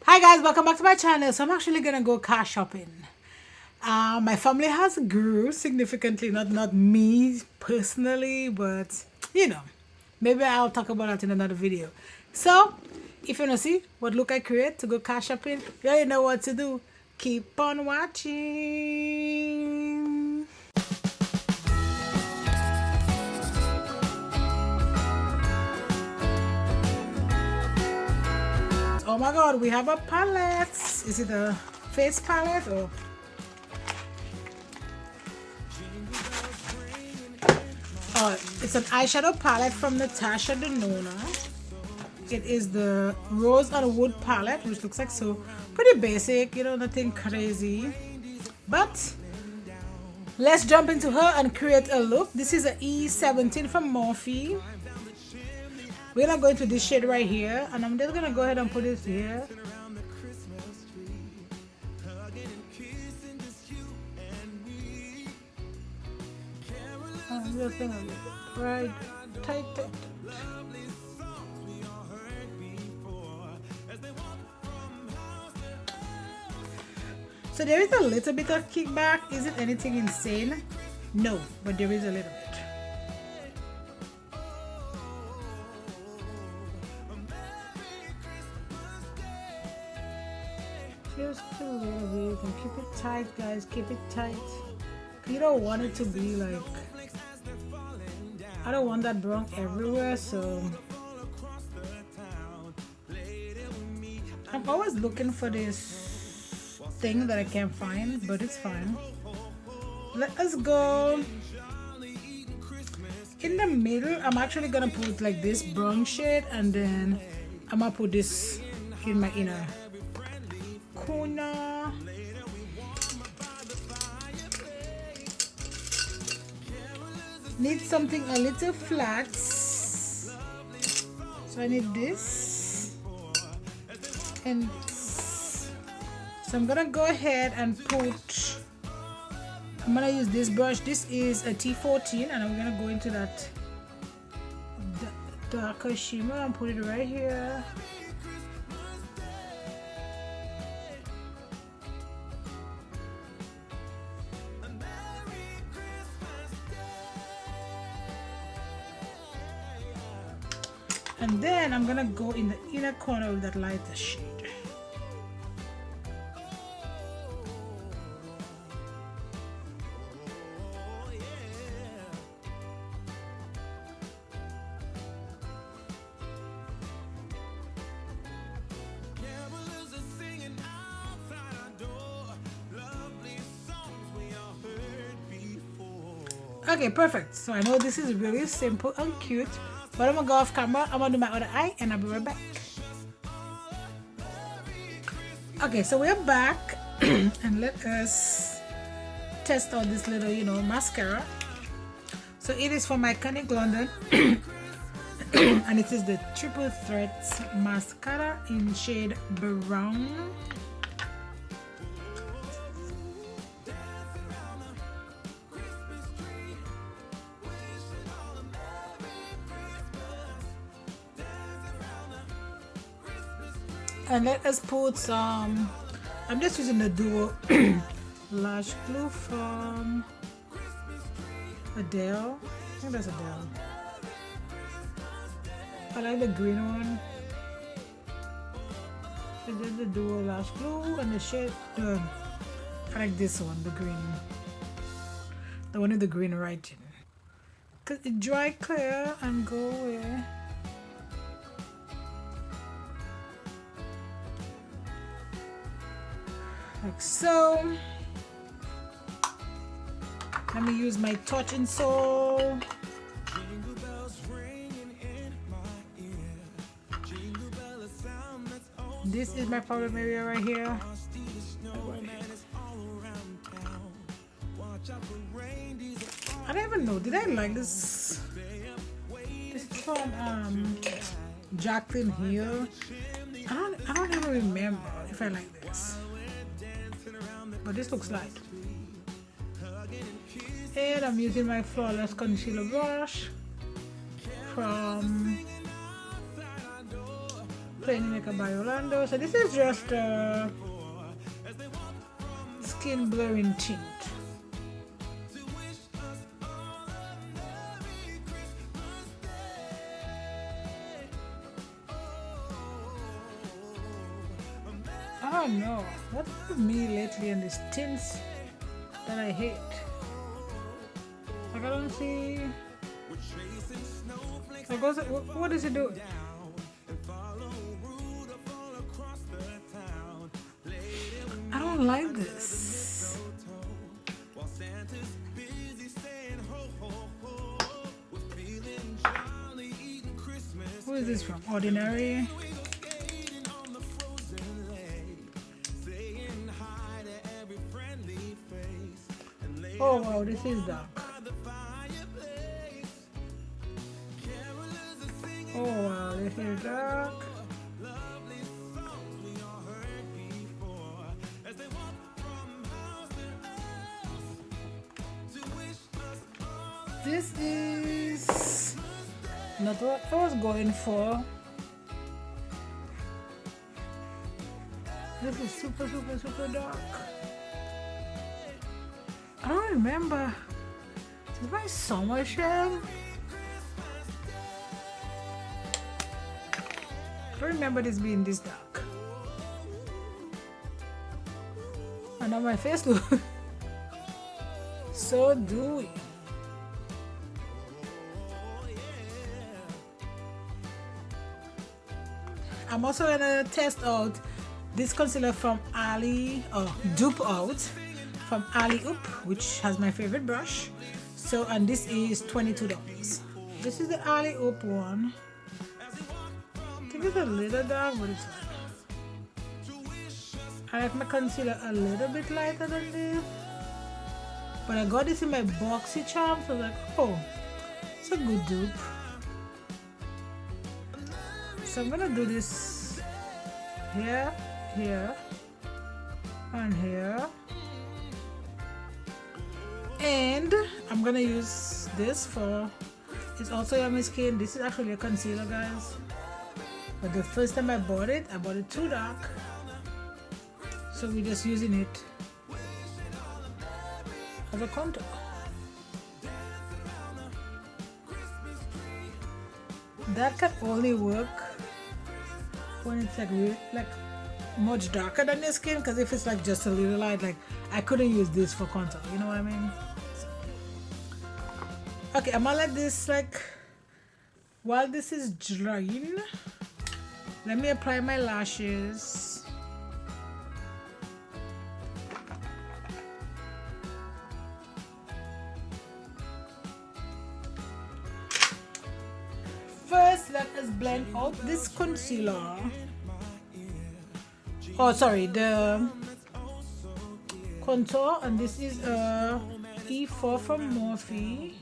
Hi guys, welcome back to my channel. So I'm actually gonna go car shopping. My family has grew significantly, not me personally, but you know, maybe I'll talk about that in another video. So if you wanna see what look I create to go car shopping, you already know what to do. Keep on watching. Oh my god, we have a palette. Is it a face palette or it's an eyeshadow palette from Natasha Denona. It is the Rose and Wood palette, which looks like so pretty basic, you know, nothing crazy. But let's jump into her and create a look. This is an E17 from Morphe. We're gonna go into this shade right here, and I'm just gonna go ahead and put it here. I'm just gonna right tight. So there is a little bit of kickback. Is it anything insane? No, but there is a little bit. Just a little bit, and keep it tight, guys. Keep it tight. You don't want it to be like, I don't want that brown everywhere, so I'm always looking for this thing that I can't find, but it's fine. Let us go in the middle. I'm actually gonna put like this brown shade, and then I'm gonna put this in my inner corner. Need something a little flat, so I need this and this. So I'm gonna go ahead and put, I'm gonna use this brush. This is a T14, and I'm gonna go into that darker shimmer and put it right here. And then I'm gonna go in the inner corner with that lighter shade. Okay, perfect. So I know this is really simple and cute, but I'm gonna go off camera. I'm gonna do my other eye, and I'll be right back. Okay, so we're back, and let us test out this little, you know, mascara. So it is from Iconic London, and it is the Triple Threat mascara in shade brown. And let us put some, I'm just using the duo lash glue from Adele. I think that's Adele. I like the green one. So there's the duo lash glue, and the shade, I like this one, the green. The one with the green writing. Cause it dry clear and go away. Like so. Let me use my touch and soul. This is my problem area right here. I don't even know. Did I like this? This is from Jaclyn here. I don't even remember if I like this. But this looks light. And I'm using my Flawless Concealer brush from Plain Makeup by Yolondo. So this is just skin blurring tint. I don't know what's with me lately and these tints that I hate. Like I don't see. Like what does it do? I don't like this. Who is this from? Ordinary. Oh wow, this is dark. Oh wow, this is dark. This is not what I was going for. This is super dark. I don't remember. Is my summer shell? I don't remember this being this dark. And now my face looks so dewy. I'm also gonna test out this concealer from dupe out from Alleyoop, which has my favorite brush. So, and this is $22. This is the Alleyoop one. I think it's a little dark, but it's fine. I like my concealer a little bit lighter than this. But I got this in my boxy charm, so I was like, oh, it's a good dupe. So I'm gonna do this here, here, and here. And I'm gonna use this for, it's also Yummy Skin. This is actually a concealer, guys. But the first time I bought it too dark. So we're just using it as a contour. That can only work when it's like really, like much darker than your skin, because if it's like just a little light, like I couldn't use this for contour, you know what I mean? Okay, I'm gonna let this, like, while this is drying, let me apply my lashes. First, let us blend out this concealer. Oh, sorry, the contour, and this is a E4 from Morphe.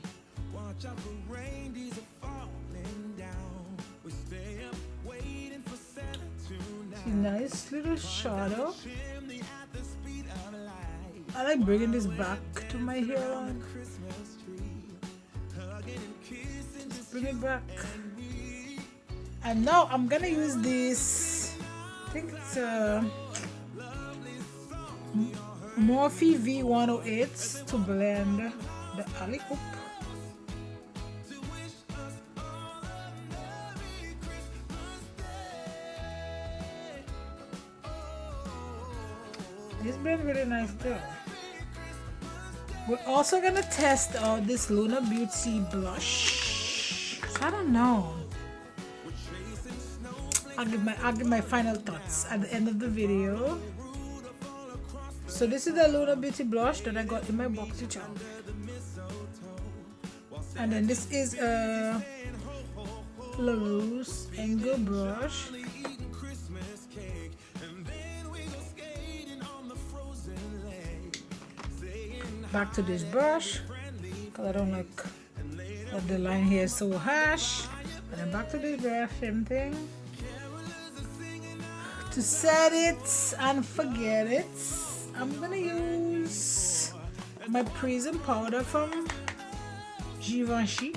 Nice little shadow. I like bringing this back to my hair. Just bring it back. And now I'm gonna use this, I think it's a Morphe V108 to blend the Alleyoop. This blends really nice too. We're also gonna test out this Luna Beauty blush. So I don't know. I'll give my final thoughts at the end of the video. So this is the Luna Beauty blush that I got in my boxy charm. And then this is a Ruce angle brush. Back to this brush, because I don't like that the line here is so harsh. And then back to this brush, same thing. To set it and forget it, I'm gonna use my Prism powder from Givenchy.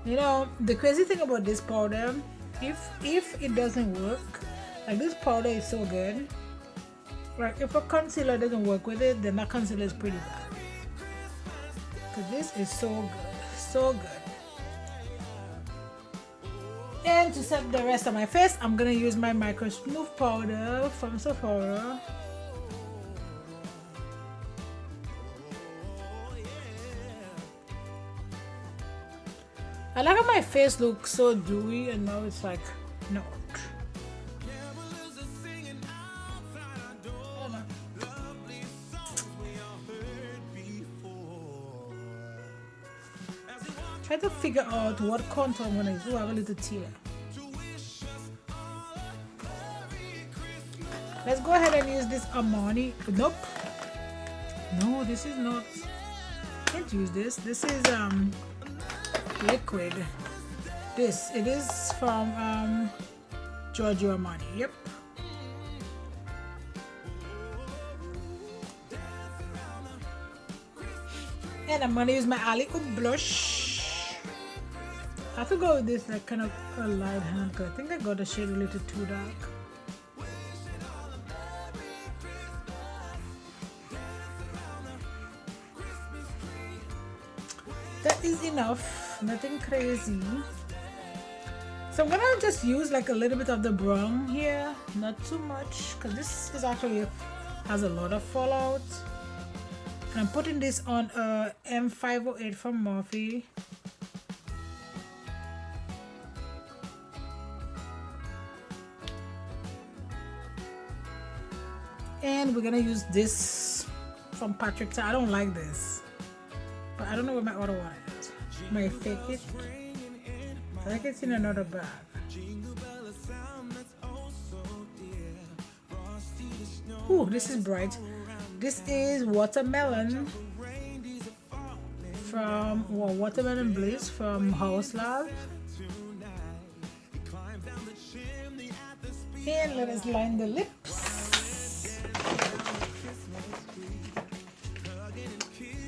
You know, the crazy thing about this powder, if it doesn't work, like this powder is so good. Like if a concealer doesn't work with it, then that concealer is pretty bad. Cause this is so good, so good. And to set the rest of my face, I'm gonna use my Micro Smooth powder from Sephora. I like how my face looks so dewy and now it's like not. Try to figure out what contour I'm gonna use. Oh, I have a little tear. Let's go ahead and use this Armani. Nope. No, this is not. Can't use this. This is liquid. It is from Giorgio Armani. Yep. And I'm gonna use my Alleyoop blush. I have to go with this like kind of a light hand because I think I got the shade a little too dark. That is enough, nothing crazy. So I'm gonna just use like a little bit of the brown here, not too much, because this is actually has a lot of fallout. And I'm putting this on a M508 from Morphe. And we're gonna use this from Patrick. I don't like this, but I don't know where my other one is. May I fake it? I think it's in another bag. Ooh, this is bright. This is Watermelon from Watermelon Bliss from House Love. And let us line the lips.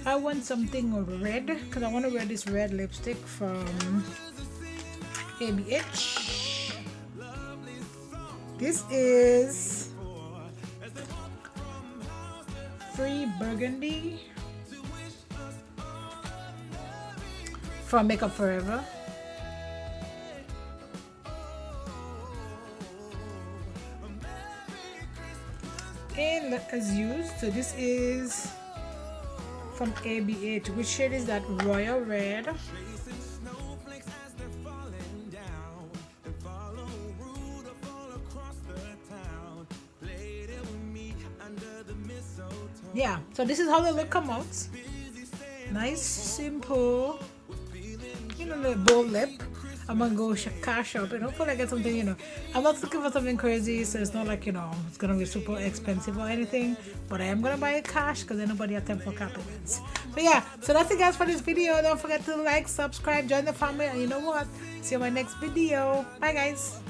I want something red because I want to wear this red lipstick from ABH. This is Free Burgundy from Makeup Forever. And let us use, so this is from ABH. Which shade is that? Royal Red. Yeah, so this is how the look come out. Nice, simple, you know, the bold lip. I'm gonna go cash up and hopefully I get something, you know, I'm not looking for something crazy, so it's not like, you know, it's gonna be super expensive or anything, but I am gonna buy it cash because then nobody has time for compliments. So yeah, so that's it guys for this video. Don't forget to like, subscribe, join the family, and you know what, see you in my next video. Bye guys.